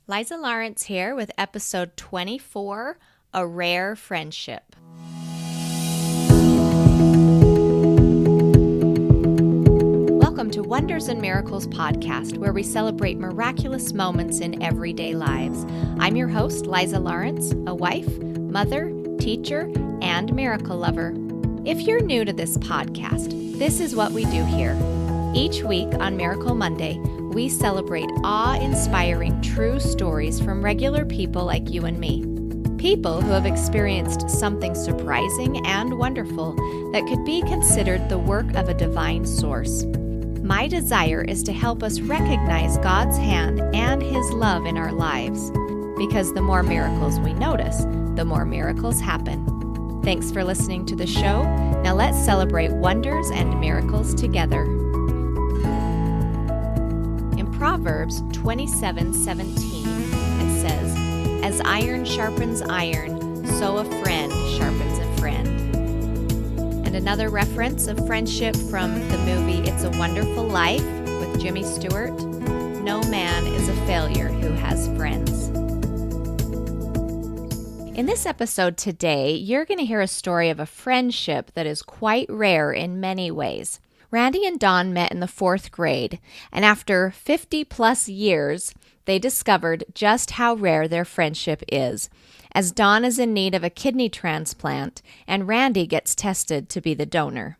Liza Lawrence here with episode 24, A Rare Friendship. Welcome to Wonders and Miracles podcast, where we celebrate miraculous moments in everyday lives. I'm your host, Liza Lawrence, a wife, mother, teacher, and miracle lover. If you're new to this podcast, this is what we do here. Each week on Miracle Monday, we celebrate awe-inspiring true stories from regular people like you and me. People who have experienced something surprising and wonderful that could be considered the work of a divine source. My desire is to help us recognize God's hand and His love in our lives, because the more miracles we notice, the more miracles happen. Thanks for listening to the show. Now let's celebrate wonders and miracles together. In Proverbs 27:17, it says, "As iron sharpens iron, so a friend sharpens a friend." And another reference of friendship from the movie It's a Wonderful Life with Jimmy Stewart, "No man is a failure who has friends." In this episode today, you're going to hear a story of a friendship that is quite rare in many ways. Randy and Dawn met in the 4th grade, and after 50 plus years, they discovered just how rare their friendship is, as Dawn is in need of a kidney transplant, and Randy gets tested to be the donor.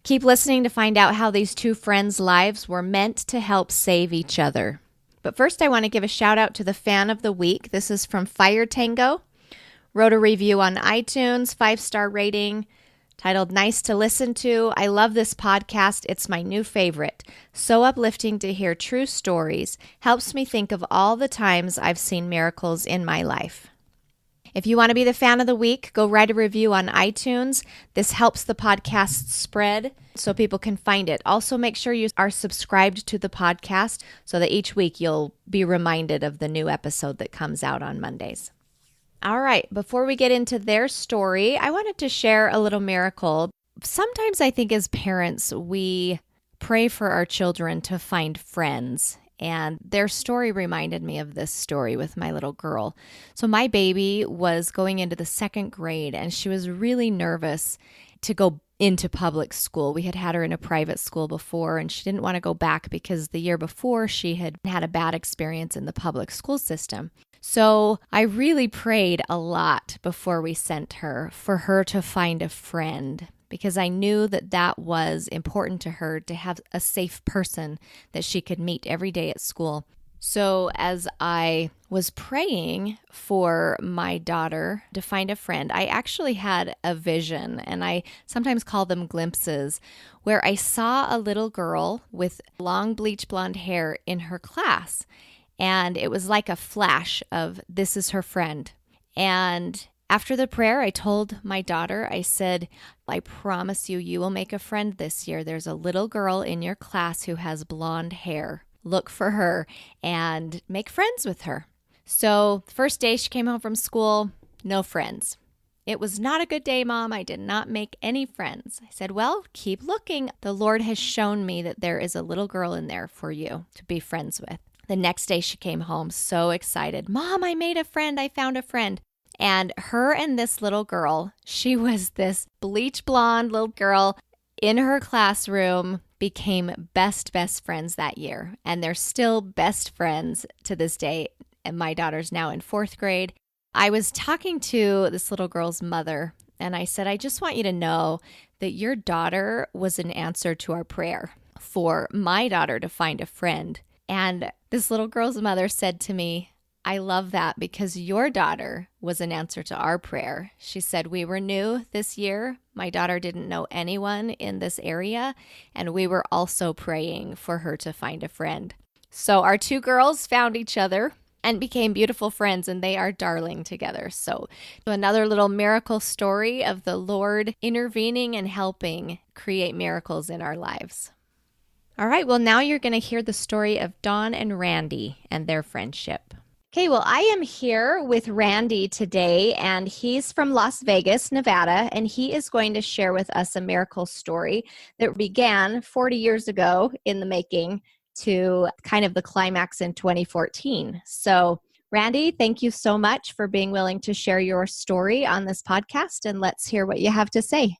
Keep listening to find out how these two friends' lives were meant to help save each other. But first, I want to give a shout out to the fan of the week. This is from Fire Tango. Wrote a review on iTunes, 5-star rating, titled "Nice to Listen to. I love this podcast. It's my new favorite. So uplifting to hear true stories. Helps me think of all the times I've seen miracles in my life." If you want to be the fan of the week, go write a review on iTunes. This helps the podcast spread so people can find it. Also, make sure you are subscribed to the podcast so that each week you'll be reminded of the new episode that comes out on Mondays. All right, before we get into their story, I wanted to share a little miracle. Sometimes I think as parents, we pray for our children to find friends, and their story reminded me of this story with my little girl. So my baby was going into the 2nd grade, and she was really nervous to go into public school. We had had her in a private school before, and she didn't want to go back because the year before she had had a bad experience in the public school system. So I really prayed a lot before we sent her for her to find a friend, because I knew that that was important to her, to have a safe person that she could meet every day at school. So as I was praying for my daughter to find a friend, I actually had a vision, and I sometimes call them glimpses, where I saw a little girl with long bleach blonde hair in her class. And it was like a flash of, this is her friend. And after the prayer, I told my daughter, I said, "I promise you, you will make a friend this year. There's a little girl in your class who has blonde hair. Look for her and make friends with her." So the first day she came home from school, no friends. "It was not a good day, Mom. I did not make any friends." I said, "Well, keep looking. The Lord has shown me that there is a little girl in there for you to be friends with." The next day she came home so excited. "Mom, I made a friend. I found a friend." And her and this little girl, she was this bleach blonde little girl in her classroom, became best friends that year. And they're still best friends to this day. And my daughter's now in 4th grade. I was talking to this little girl's mother, and I said, "I just want you to know that your daughter was an answer to our prayer for my daughter to find a friend." And this little girl's mother said to me, "I love that, because your daughter was an answer to our prayer." She said, "We were new this year. My daughter didn't know anyone in this area, and we were also praying for her to find a friend." So our two girls found each other and became beautiful friends, and they are darling together. So another little miracle story of the Lord intervening and helping create miracles in our lives. All right, well, now you're going to hear the story of Dawn and Randy and their friendship. Okay, well, I am here with Randy today, and he's from Las Vegas, Nevada, and he is going to share with us a miracle story that began 40 years ago in the making to kind of the climax in 2014. So Randy, thank you so much for being willing to share your story on this podcast, and let's hear what you have to say.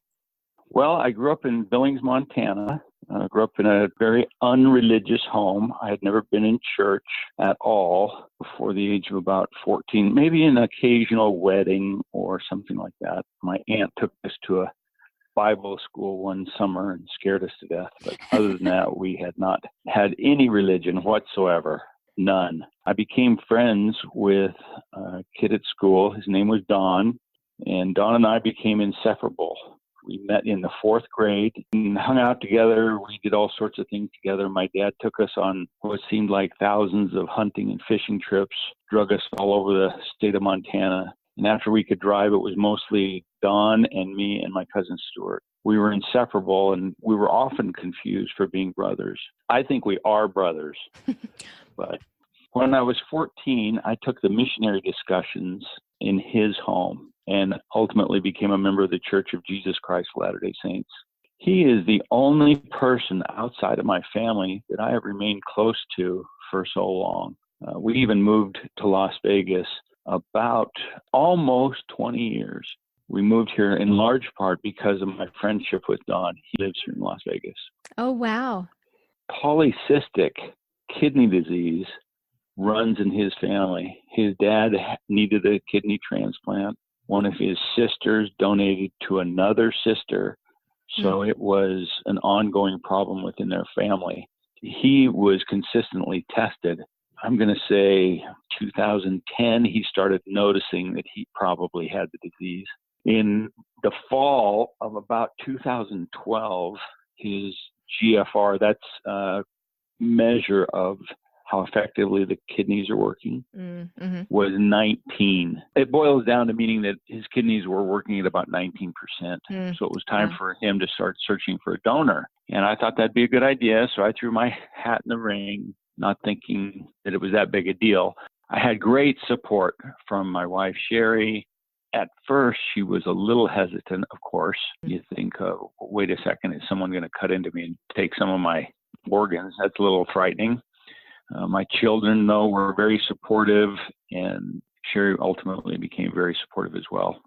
Well, I grew up in Billings, Montana. I grew up in a very unreligious home. I had never been in church at all before the age of about 14, maybe an occasional wedding or something like that. My aunt took us to a Bible school one summer and scared us to death. But other than that, we had not had any religion whatsoever. None. I became friends with a kid at school. His name was Don, and Don and I became inseparable. We met in the fourth grade and hung out together. We did all sorts of things together. My dad took us on what seemed like thousands of hunting and fishing trips, drug us all over the state of Montana. And after we could drive, it was mostly Don and me and my cousin Stuart. We were inseparable, and we were often confused for being brothers. I think we are brothers. But when I was 14, I took the missionary discussions in his home and ultimately became a member of the Church of Jesus Christ of Latter-day Saints. He is the only person outside of my family that I have remained close to for so long. We even moved to Las Vegas about almost 20 years. We moved here in large part because of my friendship with Don. He lives here in Las Vegas. Oh, wow. Polycystic kidney disease runs in his family. His dad needed a kidney transplant. One of his sisters donated to another sister. So it was an ongoing problem within their family. He was consistently tested. I'm going to say 2010, he started noticing that he probably had the disease. In the fall of about 2012, his GFR, that's a measure of how effectively the kidneys are working, was 19. It boils down to meaning that his kidneys were working at about 19%. So it was time for him to start searching for a donor. And I thought that'd be a good idea. So I threw my hat in the ring, not thinking that it was that big a deal. I had great support from my wife, Sherry. At first, she was a little hesitant, of course. You think, wait a second, is someone going to cut into me and take some of my organs? That's a little frightening. My children, though, were very supportive, and Sherry ultimately became very supportive as well.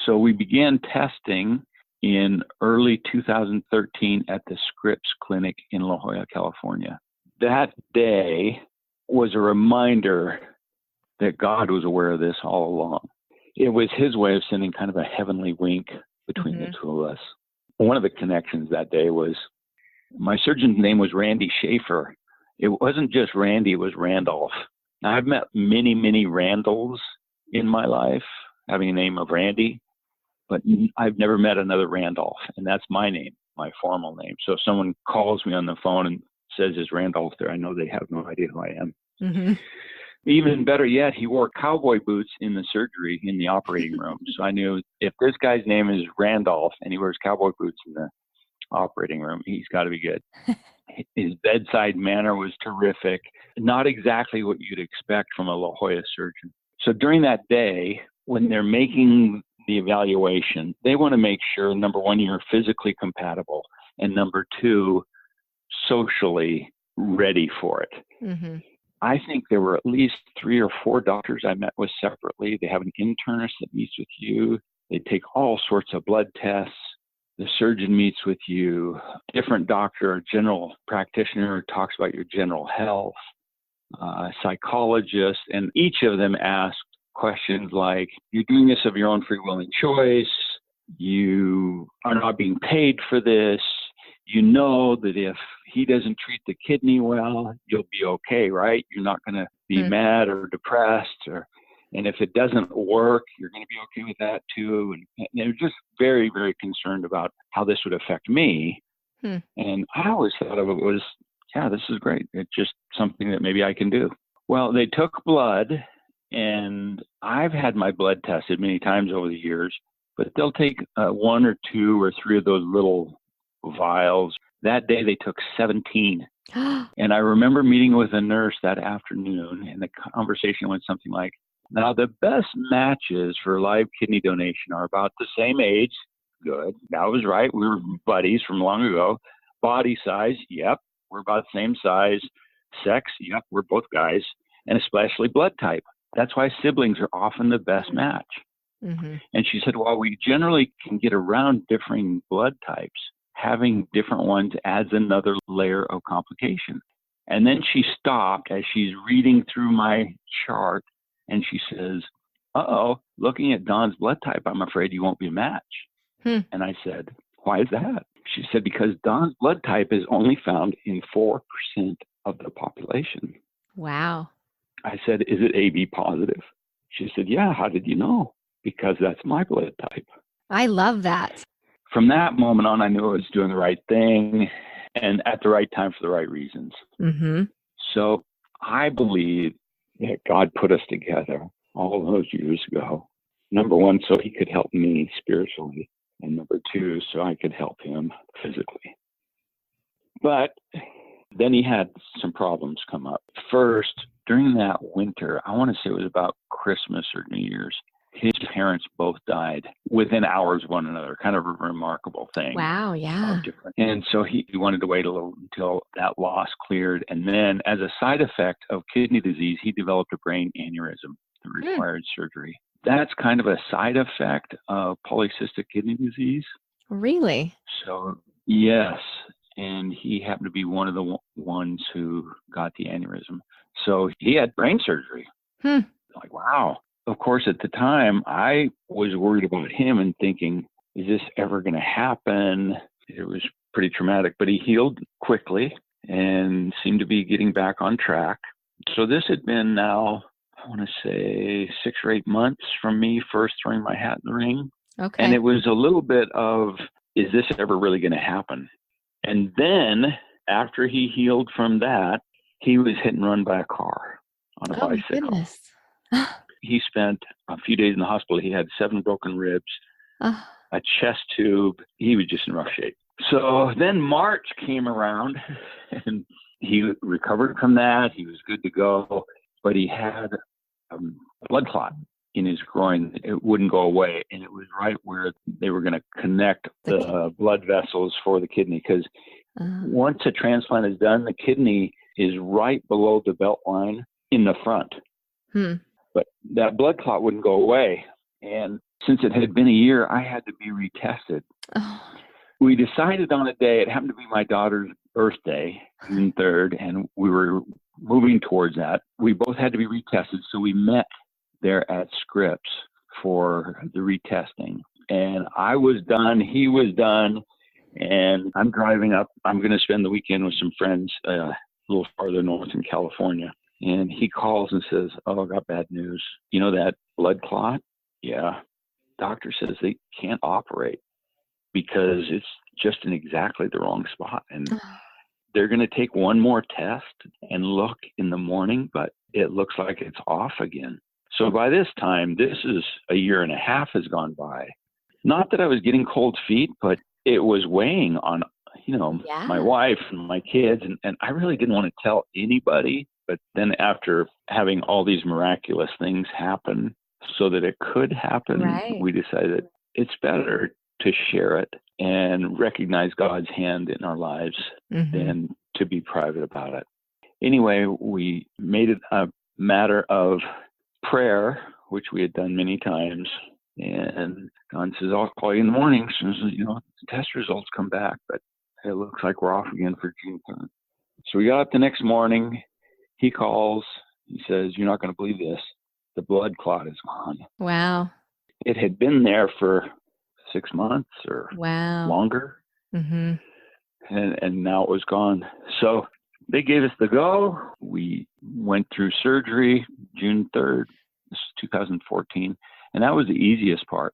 So we began testing in early 2013 at the Scripps Clinic in La Jolla, California. That day was a reminder that God was aware of this all along. It was his way of sending kind of a heavenly wink between the two of us. One of the connections that day was my surgeon's name was Randy Schaefer. It wasn't just Randy, it was Randolph. Now, I've met many, many Randalls in my life, having a name of Randy, but I've never met another Randolph, and that's my name, my formal name. So if someone calls me on the phone and says, "Is Randolph there?" I know they have no idea who I am. Even better yet, he wore cowboy boots in the surgery in the operating room. So I knew if this guy's name is Randolph and he wears cowboy boots in the operating room, he's got to be good. His bedside manner was terrific. Not exactly what you'd expect from a La Jolla surgeon. So during that day, when they're making the evaluation, they want to make sure, number one, you're physically compatible, and number two, socially ready for it. I think there were at least 3 or 4 doctors I met with separately. They have an internist that meets with you. They take all sorts of blood tests. The surgeon meets with you. Different doctor, a general practitioner, talks about your general health. Psychologist, and each of them asked questions like, "You're doing this of your own free will and choice. You are not being paid for this. You know that if he doesn't treat the kidney well, you'll be okay, right? You're not going to be mad or depressed, and if it doesn't work, you're going to be okay with that too." And they're just very, very concerned about how this would affect me. And I always thought of it was, yeah, this is great. It's just something that maybe I can do. Well, they took blood, and I've had my blood tested many times over the years, but they'll take 1 or 2 or 3 of those little vials. That day they took 17. And I remember meeting with a nurse that afternoon, and the conversation went something like, "Now the best matches for live kidney donation are about the same age." Good. That was right. We were buddies from long ago. Body size, yep, we're about the same size. Sex, yep, we're both guys. And especially blood type. That's why siblings are often the best match. Mm-hmm. And she said, while we generally can get around differing blood types, having different ones adds another layer of complication. And then she stopped as she's reading through my chart and she says, uh-oh, looking at Don's blood type, I'm afraid you won't be a match. And I said, why is that? She said, because Don's blood type is only found in 4% of the population. Wow. I said, is it AB positive? She said, yeah, how did you know? Because that's my blood type. I love that. From that moment on, I knew I was doing the right thing and at the right time for the right reasons. Mm-hmm. So I believe that God put us together all those years ago. Number one, so he could help me spiritually. And number two, so I could help him physically. But then he had some problems come up. First, during that winter, I want to say it was about Christmas or New Year's, his parents both died within hours of one another. Kind of a remarkable thing. Wow, yeah. And so he wanted to wait a little until that loss cleared. And then as a side effect of kidney disease, he developed a brain aneurysm that required surgery. That's kind of a side effect of polycystic kidney disease. Really? So, yes. And he happened to be one of the ones who got the aneurysm. So he had brain surgery. Like, wow. Of course, at the time, I was worried about him and thinking, is this ever going to happen? It was pretty traumatic, but he healed quickly and seemed to be getting back on track. So this had been now, I want to say 6 or 8 months from me first throwing my hat in the ring. Okay. And it was a little bit of, is this ever really going to happen? And then after he healed from that, he was hit and run by a car on a bicycle. My goodness. He spent a few days in the hospital. He had 7 broken ribs, a chest tube. He was just in rough shape. So then March came around and he recovered from that. He was good to go, but he had a blood clot in his groin. It wouldn't go away. And it was right where they were going to connect the blood vessels for the kidney. Because once a transplant is done, the kidney is right below the belt line in the front. But that blood clot wouldn't go away. And since it had been a year, I had to be retested. We decided on a day, it happened to be my daughter's birthday, June 3rd, and we were moving towards that. We both had to be retested. So we met there at Scripps for the retesting. And I was done. He was done. And I'm driving up. I'm going to spend the weekend with some friends a little farther north in California. And he calls and says, oh, I got bad news. You know that blood clot? Yeah. Doctor says they can't operate because it's just in exactly the wrong spot. And they're going to take one more test and look in the morning, but it looks like it's off again. So by this time, this is a year and a half has gone by. Not that I was getting cold feet, but it was weighing on, my wife and my kids. And I really didn't want to tell anybody. But then after having all these miraculous things happen so that it could happen, we decided it's better to share it and recognize God's hand in our lives than to be private about it. Anyway, we made it a matter of prayer, which we had done many times. And Don says, I'll call you in the morning as soon as, the test results come back. But it looks like we're off again for June 3rd. So we got up the next morning. He calls. He says, you're not going to believe this. The blood clot is gone. Wow. It had been there for 6 months or longer. And now it was gone. So they gave us the go. We went through surgery June 3rd, this is 2014. And that was the easiest part.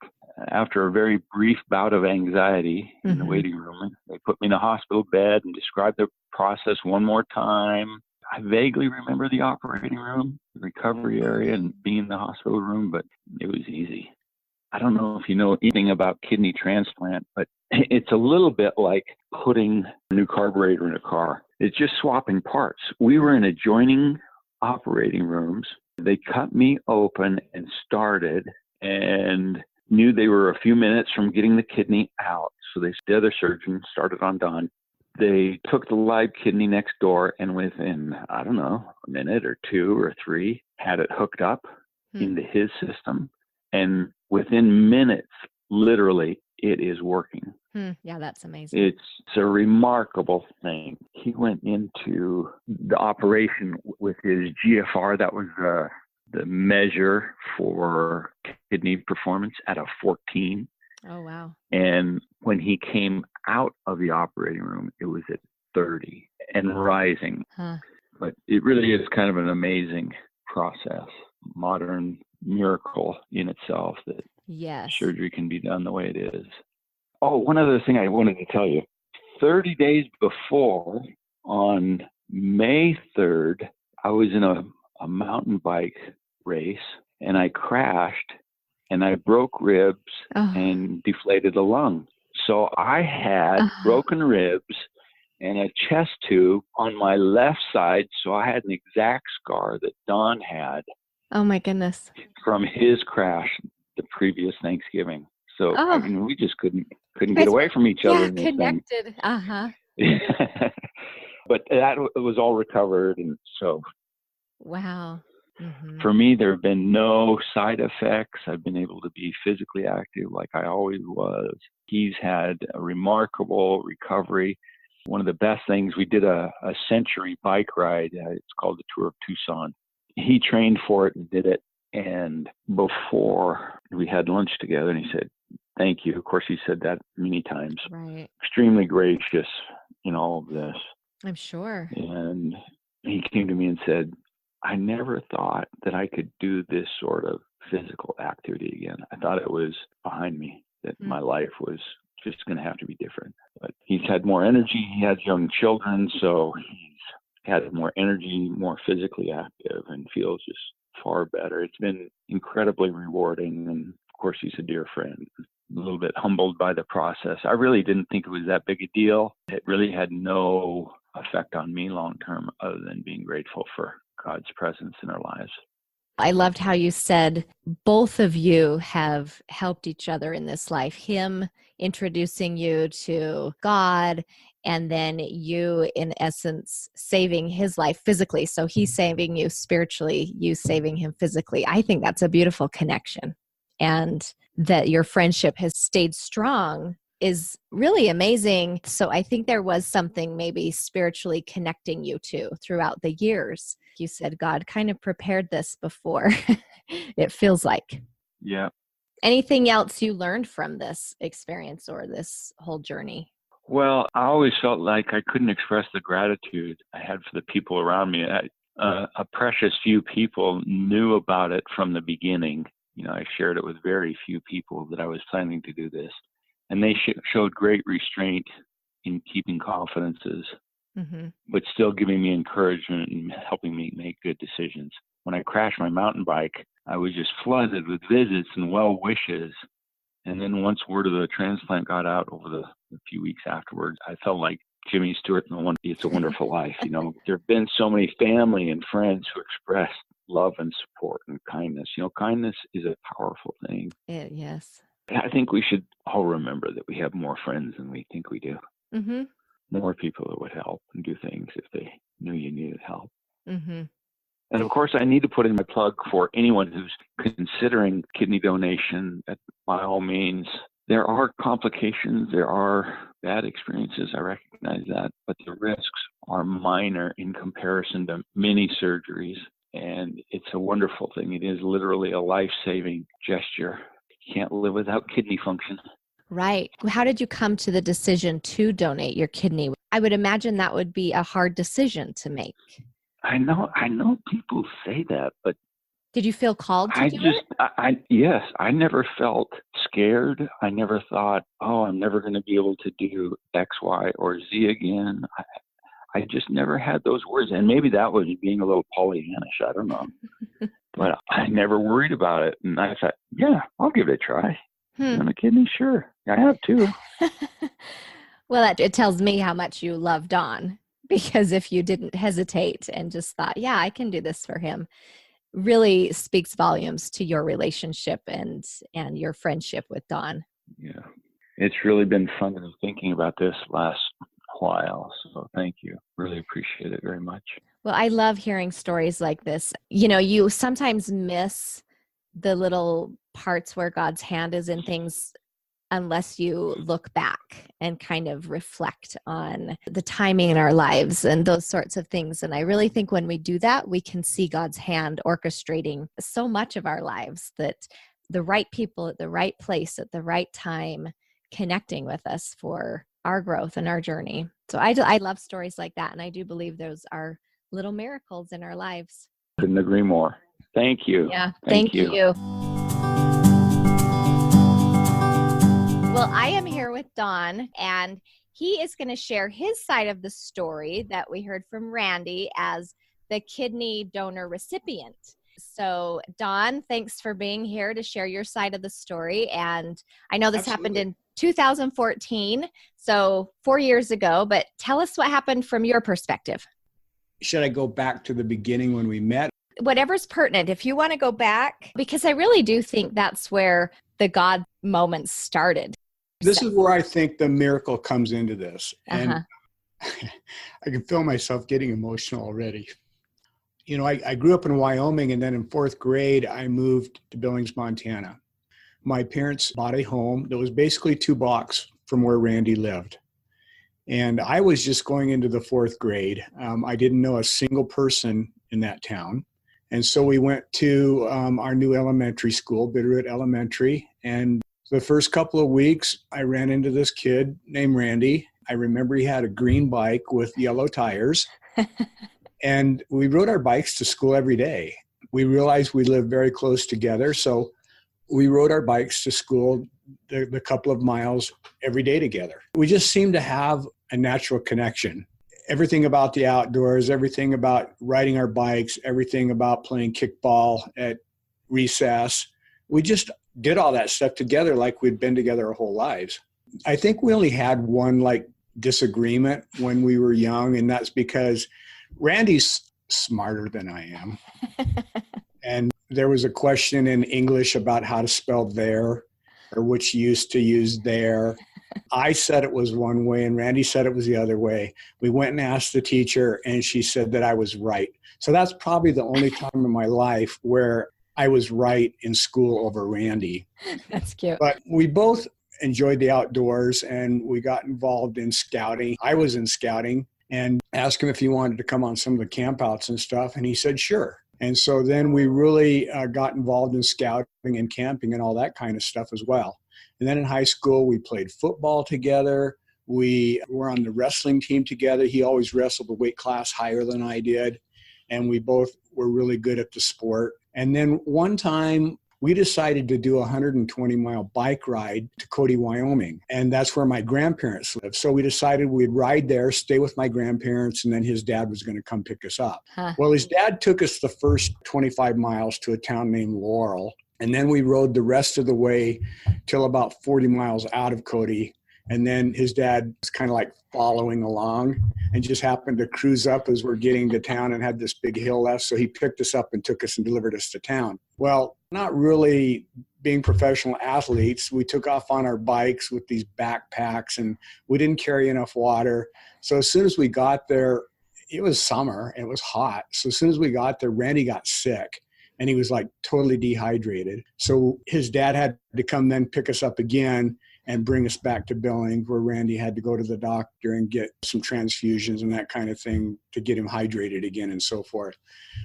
After a very brief bout of anxiety in the waiting room, they put me in a hospital bed and described the process one more time. I vaguely remember the operating room, the recovery area, and being in the hospital room, but it was easy. I don't know if you know anything about kidney transplant, but it's a little bit like putting a new carburetor in a car. It's just swapping parts. We were in adjoining operating rooms. They cut me open and started and knew they were a few minutes from getting the kidney out. So the other surgeon started on Don. They took the live kidney next door and within, I don't know, a minute or 2 or 3, had it hooked up into his system. And within minutes, literally, it is working. Yeah, that's amazing. It's a remarkable thing. He went into the operation with his GFR. That was the measure for kidney performance at a 14. Oh, wow. And when he came out of the operating room, it was at 30 and rising. But it really is kind of an amazing process, modern miracle in itself that surgery can be done the way it is. Oh, one other thing I wanted to tell you. 30 days before, on May 3rd, I was in a mountain bike race, and I crashed, and I broke ribs and deflated a lung. So I had broken ribs and a chest tube on my left side, so I had an exact scar that Don had. Oh, my goodness. From his crash the previous Thanksgiving. So I mean, we just couldn't get away from each other. Yeah, connected. But that was all recovered, and so. Wow. For me, there have been no side effects. I've been able to be physically active like I always was. He's had a remarkable recovery. One of the best things, we did a century bike ride. It's called the Tour of Tucson. He trained for it and did it. And before we had lunch together, and he said, "Thank you." Of course, he said that many times. Right. Extremely gracious in all of this. I'm sure. And he came to me and said, "I never thought that I could do this sort of physical activity again. I thought it was behind me, that my life was just going to have to be different." But he's had more energy. He has young children, so he's had more energy, more physically active, and feels just far better. It's been incredibly rewarding. And of course, he's a dear friend. A little bit humbled by the process. I really didn't think it was that big a deal. It really had no effect on me long term, other than being grateful for God's presence in our lives. I loved how you said both of you have helped each other in this life. Him introducing you to God, and then you, in essence, saving his life physically. So he's saving you spiritually, you saving him physically. I think that's a beautiful connection. And that your friendship has stayed strong is really amazing. So I think there was something maybe spiritually connecting you two throughout the years. You said God kind of prepared this before, it feels like. Yeah. Anything else you learned from this experience or this whole journey? Well, I always felt like I couldn't express the gratitude I had for the people around me. A precious few people knew about it from the beginning. You know, I shared it with very few people that I was planning to do this. And they showed great restraint in keeping confidences, but still giving me encouragement and helping me make good decisions. When I crashed my mountain bike, I was just flooded with visits and well wishes. And then once word of the transplant got out over the few weeks afterwards, I felt like Jimmy Stewart in It's a Wonderful Life. You know, there have been so many family and friends who expressed love and support and kindness. You know, kindness is a powerful thing. Yes. I think we should all remember that we have more friends than we think we do. More people that would help and do things if they knew you needed help. And of course, I need to put in my plug for anyone who's considering kidney donation. That by all means, there are complications, there are bad experiences. I recognize that, but the risks are minor in comparison to many surgeries. And it's a wonderful thing. It is literally a life-saving gesture. You can't live without kidney function. Right. How did you come to the decision to donate your kidney? I would imagine that would be a hard decision to make. I know people say that, but did you feel called to do it? Yes, I never felt scared. I never thought, oh, I'm never going to be able to do X, Y, or Z again. I just never had those words. And maybe that was being a little Pollyannish. I don't know. But I never worried about it. And I thought, yeah, I'll give it a try. I'm a kidney, sure. I have too. Well, it tells me how much you love Don, because if you didn't hesitate and just thought, yeah, I can do this for him, really speaks volumes to your relationship and your friendship with Don. Yeah, it's really been fun thinking about this last while. So thank you. Really appreciate it very much. Well, I love hearing stories like this. You know, you sometimes miss the little parts where God's hand is in things unless you look back and kind of reflect on the timing in our lives and those sorts of things. And I really think when we do that, we can see God's hand orchestrating so much of our lives, that the right people at the right place at the right time connecting with us for our growth and our journey. So I love stories like that. And I do believe those are little miracles in our lives. Couldn't agree more. Thank you. Yeah, thank you. Well, I am here with Don, and he is going to share his side of the story that we heard from Randy as the kidney donor recipient. So, Don, thanks for being here to share your side of the story. And I know this happened in 2014, so 4 years ago, but tell us what happened from your perspective. Should I go back to the beginning when we met? Whatever's pertinent. If you want to go back, because I really do think that's where the God moments started. This is where I think the miracle comes into this. And I can feel myself getting emotional already. You know, I grew up in Wyoming, and then in fourth grade, I moved to Billings, Montana. My parents bought a home that was basically 2 blocks from where Randy lived. And I was just going into the fourth grade. I didn't know a single person in that town. And so we went to our new elementary school, Bitterroot Elementary. And the first couple of weeks, I ran into this kid named Randy. I remember he had a green bike with yellow tires. And we rode our bikes to school every day. We realized we lived very close together. So we rode our bikes to school the couple of miles every day together. We just seemed to have a natural connection. Everything about the outdoors, everything about riding our bikes, everything about playing kickball at recess. We just did all that stuff together like we'd been together our whole lives. I think we only had one disagreement when we were young, and that's because Randy's smarter than I am. And there was a question in English about how to spell there, or which use to use there. I said it was one way and Randy said it was the other way. We went and asked the teacher, and she said that I was right. So that's probably the only time in my life where I was right in school over Randy. That's cute. But we both enjoyed the outdoors, and we got involved in scouting. I was in scouting and asked him if he wanted to come on some of the campouts and stuff, and he said sure. And so then we really got involved in scouting and camping and all that kind of stuff as well. And then in high school, we played football together. We were on the wrestling team together. He always wrestled a weight class higher than I did. And we both were really good at the sport. And then one time we decided to do a 120-mile bike ride to Cody, Wyoming. And that's where my grandparents live. So we decided we'd ride there, stay with my grandparents, and then his dad was going to come pick us up. Well, his dad took us the first 25 miles to a town named Laurel. And then we rode the rest of the way till about 40 miles out of Cody. And then his dad was kind of like following along and just happened to cruise up as we're getting to town and had this big hill left. So he picked us up and took us and delivered us to town. Well, not really being professional athletes, we took off on our bikes with these backpacks, and we didn't carry enough water. So as soon as we got there, it was summer, it was hot. So as soon as we got there, Randy got sick. And he was like totally dehydrated. So his dad had to come then pick us up again and bring us back to Billings, where Randy had to go to the doctor and get some transfusions and that kind of thing to get him hydrated again and so forth.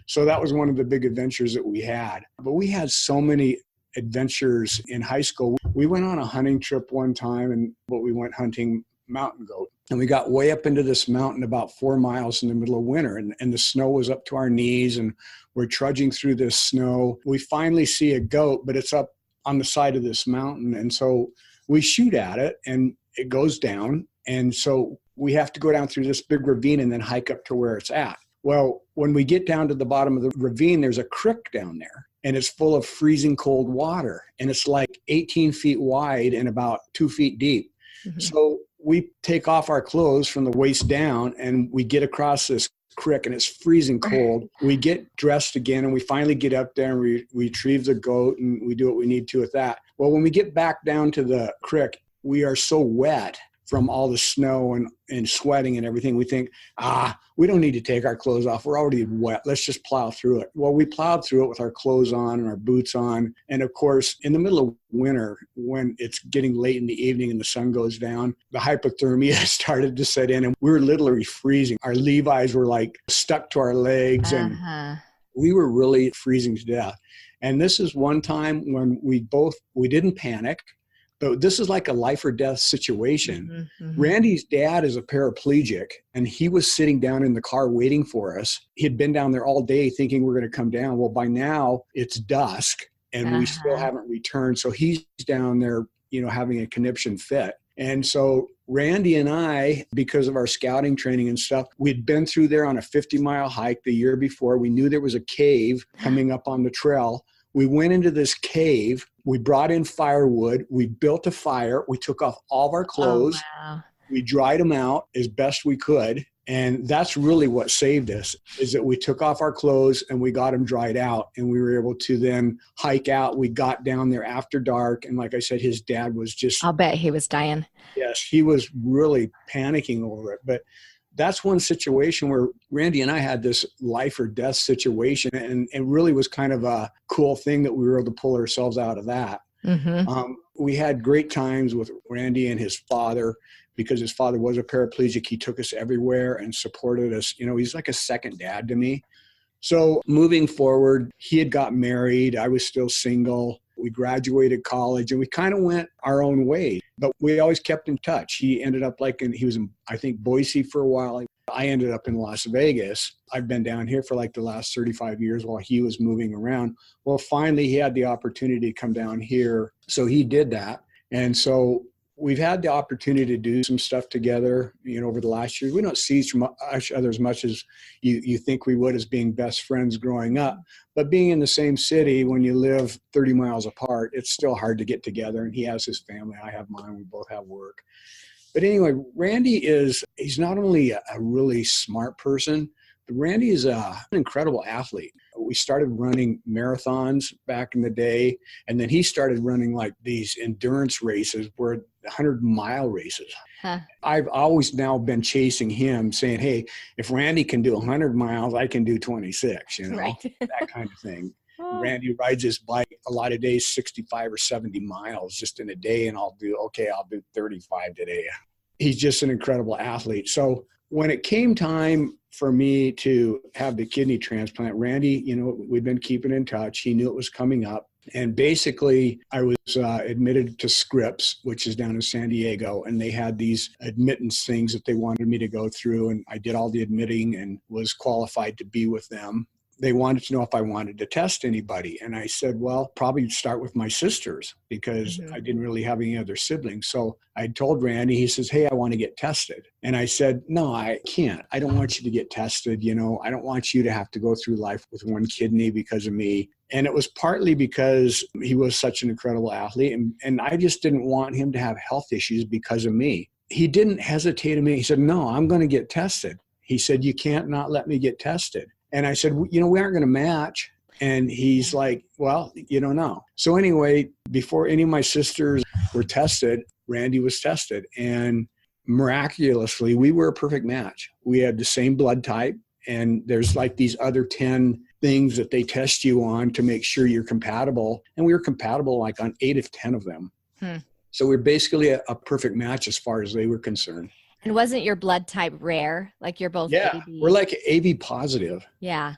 So that was one of the big adventures that we had. But we had so many adventures in high school. We went on a hunting trip one time, and we went hunting mountain goat. And we got way up into this mountain about 4 miles in the middle of winter, and the snow was up to our knees, and we're trudging through this snow. We finally see a goat, but it's up on the side of this mountain. And so we shoot at it, and it goes down. And so we have to go down through this big ravine and then hike up to where it's at. Well, when we get down to the bottom of the ravine, there's a creek down there, and it's full of freezing cold water. And it's like 18 feet wide and about 2 feet deep. Mm-hmm. So we take off our clothes from the waist down, and we get across this creek, and it's freezing cold. We get dressed again, and we finally get up there, and we retrieve the goat, and we do what we need to with that. Well, when we get back down to the creek, we are so wet from all the snow and sweating and everything. We think, we don't need to take our clothes off. We're already wet. Let's just plow through it. Well, we plowed through it with our clothes on and our boots on. And of course, in the middle of winter, when it's getting late in the evening and the sun goes down, the hypothermia started to set in and we were literally freezing. Our Levi's were like stuck to our legs and we were really freezing to death. And this is one time when we didn't panic. But this is like a life or death situation. Mm-hmm. Randy's dad is a paraplegic, and he was sitting down in the car waiting for us. He had been down there all day thinking we're going to come down. Well, by now it's dusk, and we still haven't returned. So he's down there, having a conniption fit. And so Randy and I, because of our scouting training and stuff, we'd been through there on a 50-mile hike the year before. We knew there was a cave coming up on the trail. We went into this cave. We brought in firewood. We built a fire. We took off all of our clothes. Oh, wow. We dried them out as best we could. And that's really what saved us, is that we took off our clothes and we got them dried out. And we were able to then hike out. We got down there after dark. And like I said, his dad was just... I'll bet he was dying. Yes, he was really panicking over it. But that's one situation where Randy and I had this life or death situation, and it really was kind of a cool thing that we were able to pull ourselves out of that. Mm-hmm. We had great times with Randy and his father, because his father was a paraplegic. He took us everywhere and supported us. He's like a second dad to me. So moving forward, he had got married. I was still single. We graduated college and we kind of went our own way, but we always kept in touch. He ended up he was in, I think, Boise for a while. I ended up in Las Vegas. I've been down here for like the last 35 years while he was moving around. Well, finally he had the opportunity to come down here. So he did that. And so we've had the opportunity to do some stuff together, over the last year. We don't see each other as much as you think we would as being best friends growing up. But being in the same city, when you live 30 miles apart, it's still hard to get together. And he has his family. I have mine. We both have work. But anyway, Randy he's not only a really smart person, but Randy is an incredible athlete. We started running marathons back in the day, and then he started running like these endurance races, where 100-mile races. Huh. I've always now been chasing him, saying, hey, if Randy can do 100 miles, I can do 26, right. That kind of thing. Oh. Randy rides his bike a lot of days, 65 or 70 miles just in a day, and I'll do 35 today. He's just an incredible athlete. So when it came time for me to have the kidney transplant, Randy, we'd been keeping in touch. He knew it was coming up. And basically, I was admitted to Scripps, which is down in San Diego, and they had these admittance things that they wanted me to go through. And I did all the admitting and was qualified to be with them. They wanted to know if I wanted to test anybody. And I said, well, probably start with my sisters, because I didn't really have any other siblings. So I told Randy, he says, hey, I want to get tested. And I said, no, I can't. I don't want you to get tested. I don't want you to have to go through life with one kidney because of me. And it was partly because he was such an incredible athlete. And I just didn't want him to have health issues because of me. He didn't hesitate a minute. He said, no, I'm going to get tested. He said, you can't not let me get tested. And I said, we aren't going to match. And he's like, well, no. So anyway, before any of my sisters were tested, Randy was tested. And miraculously, we were a perfect match. We had the same blood type. And there's like these other 10 things that they test you on to make sure you're compatible. And we were compatible like on 8 of 10 of them. So we're basically a perfect match as far as they were concerned. And wasn't your blood type rare? Like you're both AB? We're like AB positive. Yeah.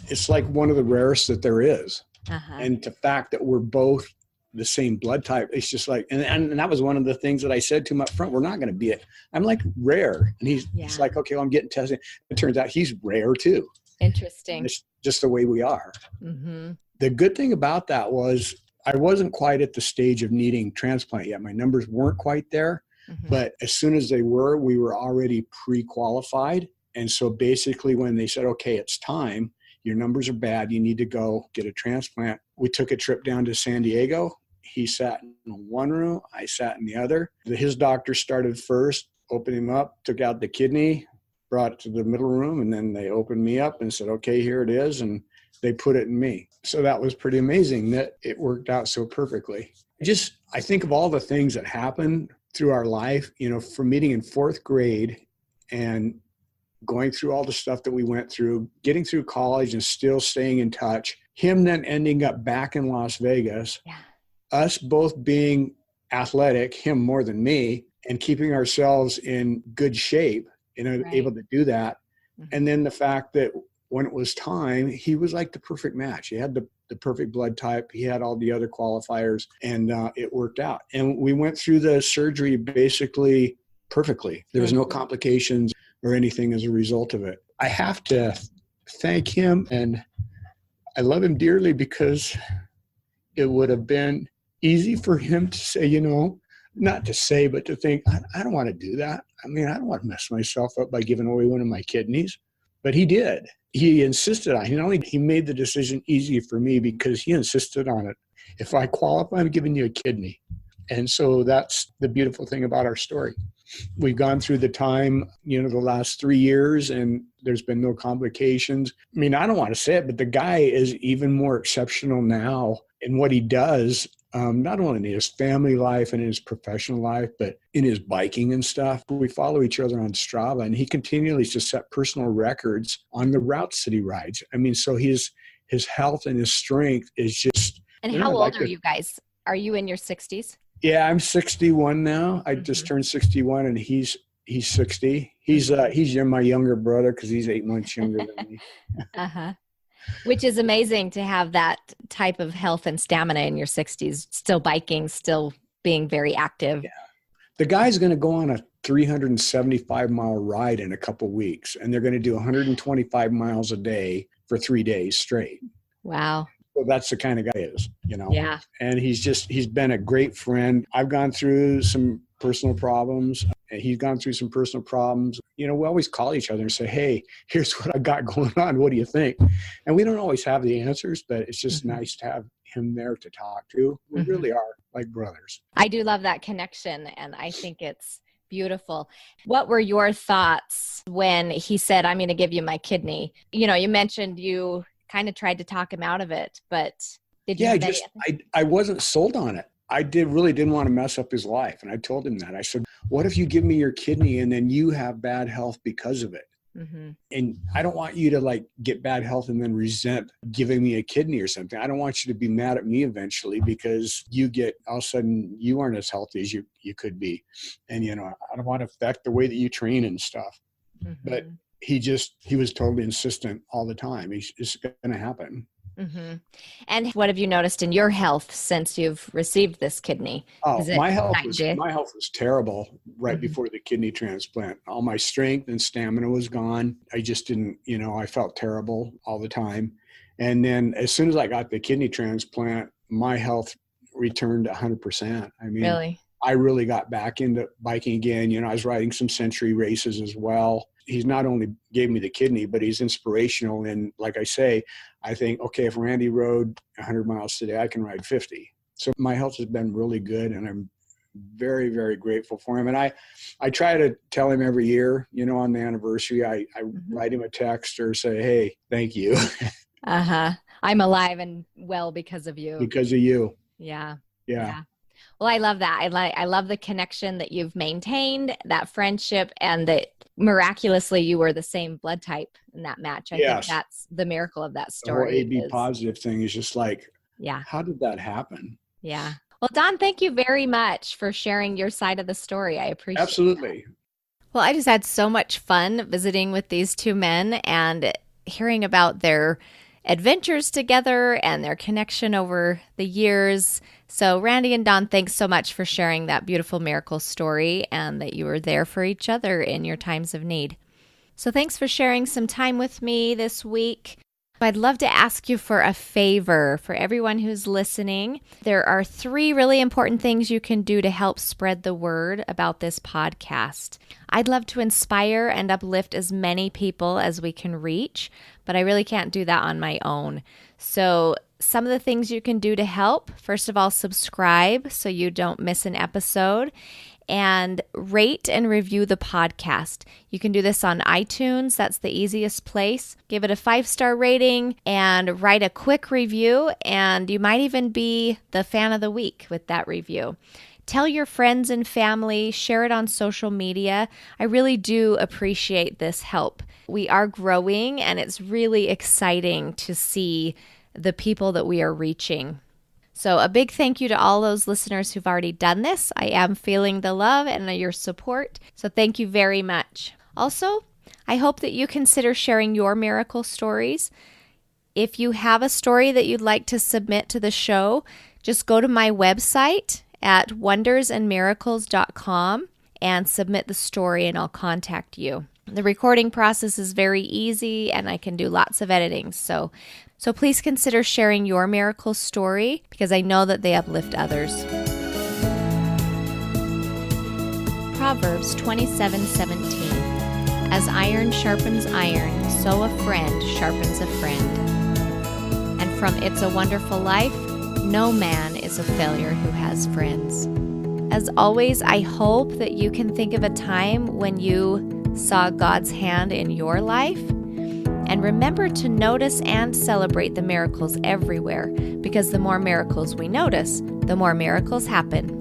It's like one of the rarest that there is. And the fact that we're both the same blood type, it's just like, and that was one of the things that I said to him up front, we're not going to be it. I'm like rare. And he's like, okay, well, I'm getting tested. It turns out he's rare too. Interesting. It's just the way we are. The good thing about that was I wasn't quite at the stage of needing transplant yet. My numbers weren't quite there. But as soon as they were, we were already pre-qualified. And so basically when they said, okay, it's time, your numbers are bad, you need to go get a transplant. We took a trip down to San Diego. He sat in one room, I sat in the other. His doctor started first, opened him up, took out the kidney, brought it to the middle room, and then they opened me up and said, okay, here it is. And they put it in me. So that was pretty amazing that it worked out so perfectly. I think of all the things that happened through our life, from meeting in fourth grade and going through all the stuff that we went through, getting through college and still staying in touch, him then ending up back in Las Vegas, us both being athletic, him more than me, and keeping ourselves in good shape, able to do that. Mm-hmm. And then the fact that when it was time, he was like the perfect match. He had the perfect blood type. He had all the other qualifiers, and it worked out. And we went through the surgery basically perfectly. There was no complications or anything as a result of it. I have to thank him, and I love him dearly, because it would have been easy for him to say, not to say, but to think, I don't want to do that. I mean, I don't want to mess myself up by giving away one of my kidneys. But he did. He insisted on it. He made the decision easy for me because he insisted on it. If I qualify, I'm giving you a kidney. And so that's the beautiful thing about our story. We've gone through the time, the last 3 years, and there's been no complications. I mean, I don't want to say it, but the guy is even more exceptional now in what he does, not only in his family life and in his professional life, but in his biking and stuff. We follow each other on Strava, and he continually just set personal records on the routes that he rides. I mean, so his health and his strength is just... And how old are you guys? Are you in your 60s? Yeah, I'm 61 now. I just turned 61, and he's 60. He's my younger brother because he's 8 months younger than me. Which is amazing to have that type of health and stamina in your 60s, still biking, still being very active. Yeah. The guy's going to go on a 375-mile ride in a couple weeks, and they're going to do 125 miles a day for 3 days straight. Wow. So that's the kind of guy he is, Yeah. And he's been a great friend. I've gone through some personal problems. And he's gone through some personal problems. We always call each other and say, hey, here's what I got going on. What do you think? And we don't always have the answers, but it's just nice to have him there to talk to. We really are like brothers. I do love that connection, and I think it's beautiful. What were your thoughts when he said, I'm going to give you my kidney? You mentioned you kind of tried to talk him out of it, but did you? I wasn't sold on it. I really didn't want to mess up his life. And I told him that. I said, what if you give me your kidney and then you have bad health because of it? Mm-hmm. And I don't want you to get bad health and then resent giving me a kidney or something. I don't want you to be mad at me eventually because all of a sudden you aren't as healthy as you could be. And, I don't want to affect the way that you train and stuff. Mm-hmm. But he was totally insistent all the time. It's going to happen. Mm-hmm. And what have you noticed in your health since you've received this kidney? Oh, my health was terrible right before the kidney transplant. All my strength and stamina was gone. I just didn't, I felt terrible all the time. And then as soon as I got the kidney transplant, my health returned 100%. I mean, really? I really got back into biking again. I was riding some Century races as well. He's not only gave me the kidney, but he's inspirational. And like I say, I think, okay, if Randy rode 100 miles today, I can ride 50. So my health has been really good, and I'm very, very grateful for him. And I try to tell him every year, on the anniversary, I write him a text or say, hey, thank you. I'm alive and well because of you. Because of you. Yeah. Well, I love that. I love the connection that you've maintained, that friendship, and that miraculously you were the same blood type in that match. I think that's the miracle of that story. The whole AB positive thing is just how did that happen? Yeah. Well, Don, thank you very much for sharing your side of the story. I appreciate it. Absolutely. Well, I just had so much fun visiting with these two men and hearing about their adventures together and their connection over the years. So Randy and Don, thanks so much for sharing that beautiful miracle story and that you were there for each other in your times of need. So thanks for sharing some time with me this week. I'd love to ask you for a favor for everyone who's listening. There are 3 really important things you can do to help spread the word about this podcast. I'd love to inspire and uplift as many people as we can reach, but I really can't do that on my own. So some of the things you can do to help, first of all, subscribe so you don't miss an episode, and rate and review the podcast. You can do this on iTunes. That's the easiest place. Give it a 5-star rating and write a quick review, and you might even be the fan of the week with that review. Tell your friends and family, share it on social media. I really do appreciate this help. We are growing, and it's really exciting to see the people that we are reaching. So a big thank you to all those listeners who've already done this. I am feeling the love and your support. So thank you very much. Also, I hope that you consider sharing your miracle stories. If you have a story that you'd like to submit to the show, just go to my website at wondersandmiracles.com and submit the story, and I'll contact you. The recording process is very easy, and I can do lots of editing. So please consider sharing your miracle story, because I know that they uplift others. Proverbs 27:17. As iron sharpens iron, so a friend sharpens a friend. And from It's a Wonderful Life, no man is a failure who has friends. As always, I hope that you can think of a time when you saw God's hand in your life. And remember to notice and celebrate the miracles everywhere, because the more miracles we notice, the more miracles happen.